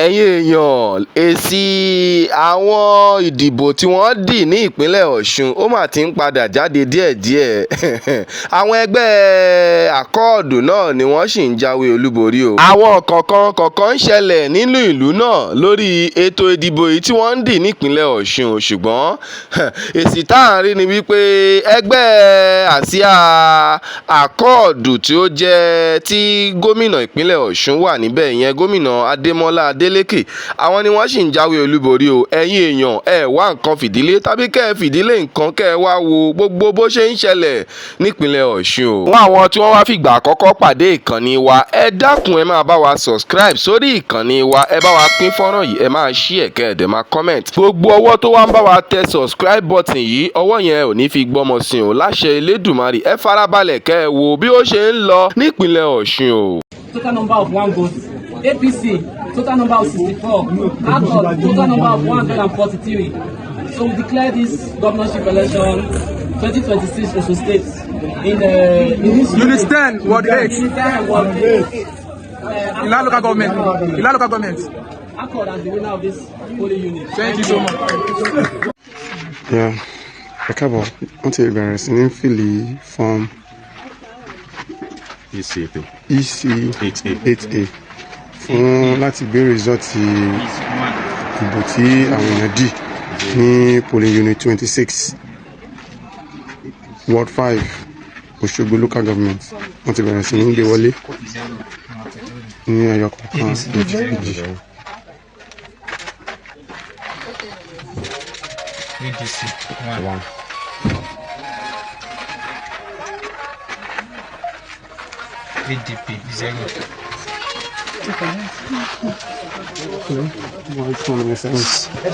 ẹ̀yin èèyàn èsì àwọn ìdìbò tí wọ́n dì ní ìpínlẹ̀ Ọ̀ṣun ó mà ti ń padà jáde díẹ̀díẹ̀ àwọn ẹgbẹ́ àkọọ̀dù náà ni wọ́n sì ń jáwé olúborí o. àwọn kọ̀ọ̀kan ń ṣẹlẹ̀ nínú ìlú náà lórí ètò ìdìbò yìí tí wọ́n ń dì nípínlẹ̀ Ọ̀ṣun ṣùgbọ́n èsì tá à ń rí ni wípé ẹgbẹ́ àsíá àkọọ̀dù tí ó jẹ́ tí gómìnà ìpínlẹ̀ Ọ̀ṣun wà níbẹ̀ ìyẹn gómìnà Adeleke àwọn ni wọ́n sì ń jáwé olúborí o. ẹ̀yin èèyàn ẹ wá nǹkan fìdílé tàbí kẹ́ ẹ fìdílé nǹkan kẹ́ ẹ wá wo gbogbo bó ṣe ń ṣẹlẹ̀ nípínlẹ̀ Ọ̀ṣun o. fún àwọn tí wọ́n wá fìgbà àkọ́kọ́ pàdé ìkànnì wa ẹ dákun ẹ máa bá wa subscribe sórí ìkànnì wa ẹ bá wa pín fọ́nrán yìí ẹ máa share kẹ́ ẹ dẹ̀ máa comment. gbogbo ọwọ́ tó wá ń bá wa tẹ subscribe button yìí ọwọ́ yẹn ò ní fi gbọ́mọ sí o láṣẹ Elédùmarè ẹ farabalẹ̀ kẹ́ ẹ wo bí ó ṣe ń lọ nípínlẹ̀ Ọ̀ṣun o. Total number of 1 vote. APC, total number of 64. ACOT, total number of 143. So we declare this governorship election 2026 Osun State in this Unit 10, Ward 8. Unit 10, Ward 8. Ila local government. Ila local government. ACOT as the winner of this polling unit. Thank you so much. Yeah, ẹ káàbọ̀ wọ́n ti bẹ̀rẹ̀ sí ní fìlì form EC8A fún láti gbé rìsọ́ọ̀tì ìbò tí àwọn èèyàn dì ní polling unit 26 ward 5 Òṣogbo local government. wọ́n ti bẹ̀rẹ̀ sí ní gbé wọlé ní ẹyọ kọ̀ọ̀kan èjì. ADC 1. ADP 0.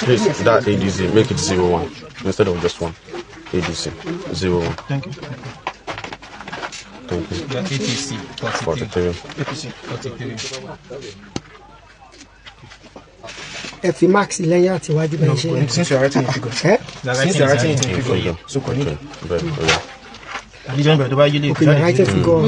Please, that ADC, make it 0-1 instead of just 1. ADC 0-1. Thank you. Thank you. Your APC 43. APC 43. If the max lẹ́yìn àti iwájú bẹ́ẹ̀ ṣe. No, since you are writing in figure. Since you are writing in figure. So kò ní. Àdìjọ́ ìbẹ̀rẹ̀ tó bá yílé. Okay, you write a figure.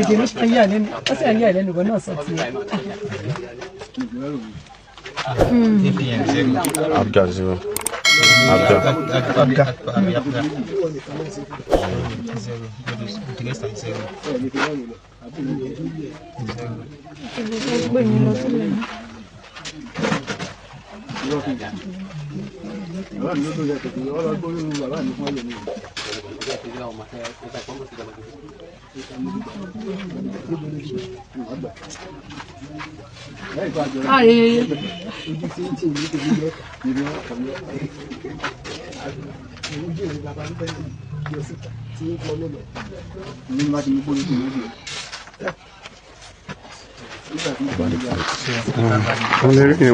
Èdè ló ṣe ayé àlẹ́nu, ó sì ayé àlẹ́nu gan náà sọ ti ẹ̀. APM 0. Abga 0. Abga 0. The rest are 0.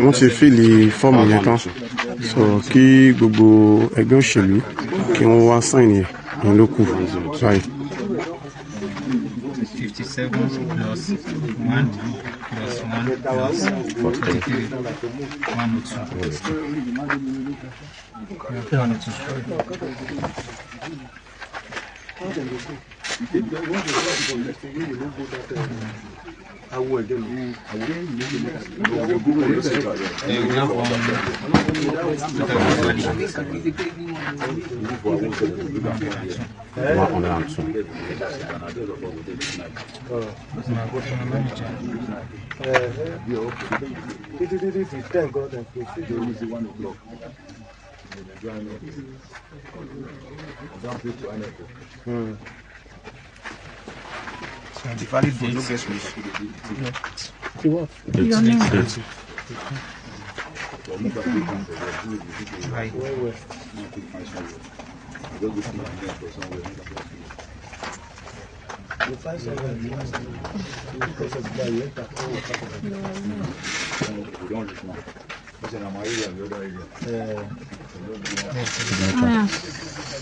wọ́n ti fìlì fọ́ọ̀mù yẹn tán so kí gbogbo ẹgbẹ́ òṣèlú kí wọ́n wá sáìn yẹn ló kù báyìí. 57 plus 1 plus 1 plus 43 The valid vote, no guess which. Your name.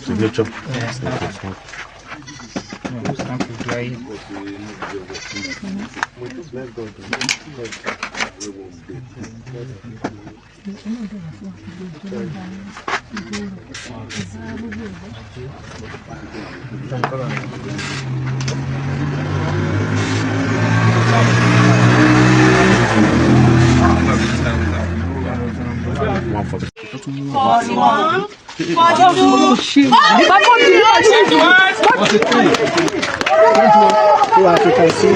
Signature. So as you can see,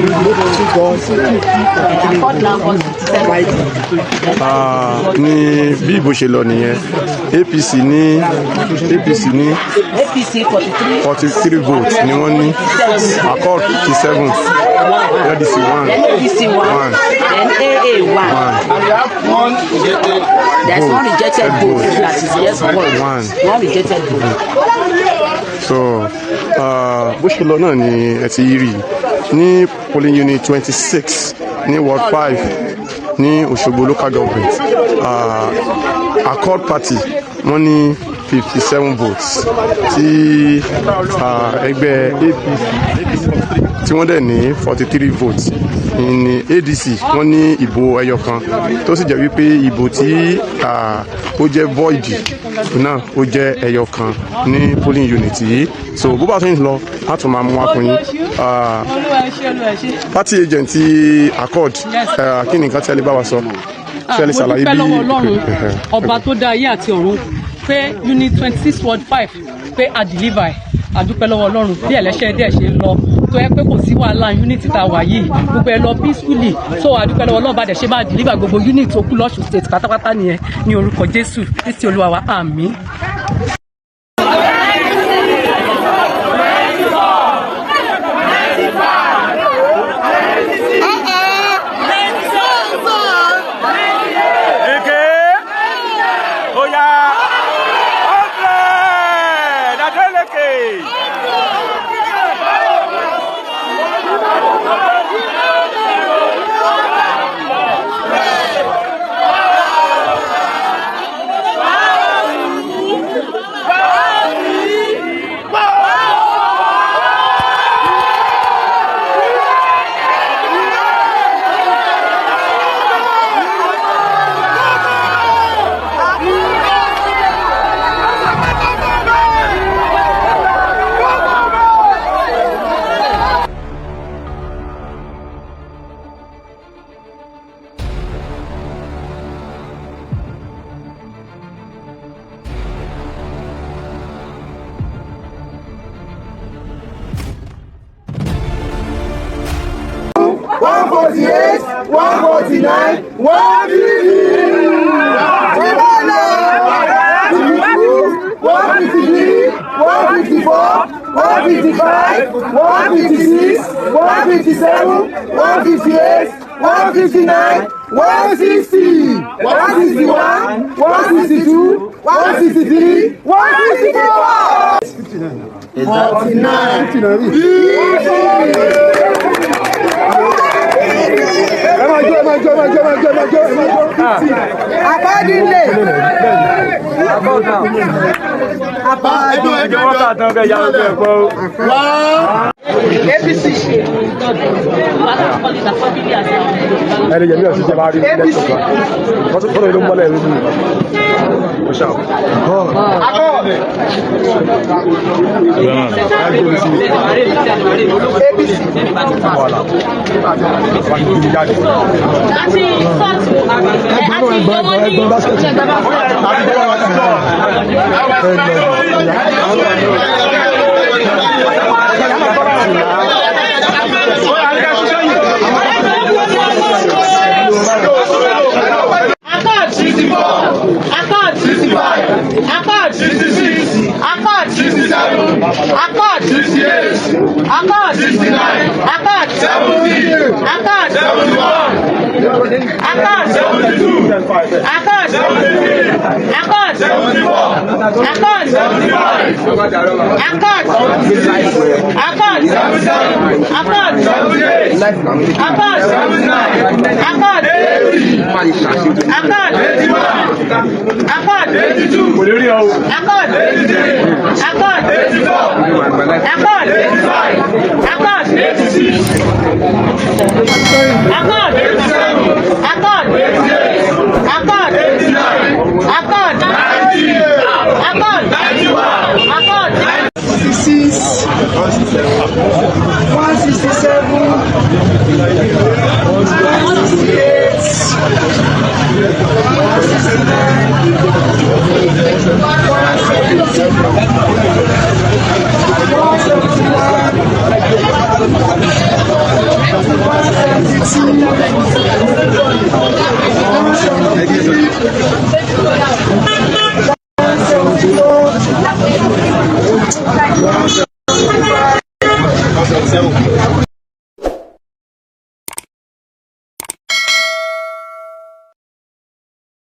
two gods, ní bí ìbò ṣe lọ nìyẹn APC ní 43 votes ni wọ́n ní, Accord 57, ADC 1, and AA 1. There's one rejected vote. That is just one rejected vote. So bó ṣe lọ náà ni ẹ ti rí ní polling unit 26 ní ward 5 ní Òṣogbo local government. Accord party wọ́n ní 57 votes tí ẹgbẹ́ APC tí wọ́n dẹ̀ ní 43 votes. ní ADC wọ́n ní ìbò ẹyọ kan tó sì jẹ́ wípé ìbò tí ó jẹ́ void náà ó jẹ́ ẹyọ kan ní polling unit yìí. So bó bá tó ń lọ á tún máa mú wá fún yín. Party agent ti Accord kí ni nǹkan tí ẹ lè bá wa sọ? Ṣé ẹ lè ṣàlàyé bí ọba tó dá ayé àti ọ̀run pé unit 26 ward 5 pé a deliver àdúpẹ́ lọ́wọ́ Ọlọ́run bí ẹlẹ́ṣẹ̀ díẹ̀ ṣe ń lọ tó yẹ pé kò sí wàhálà unit tá a wà yìí gbogbo ẹ lọ peacefully so àdúpẹ́ lọ́wọ́ Ọlọ́run bá dẹ̀ ṣe máa deliver gbogbo unit tó kù lọ́ṣù state pátápátá nìyẹn ní orúkọ Jésù Kristi Olúwa wa àmín. Thank you.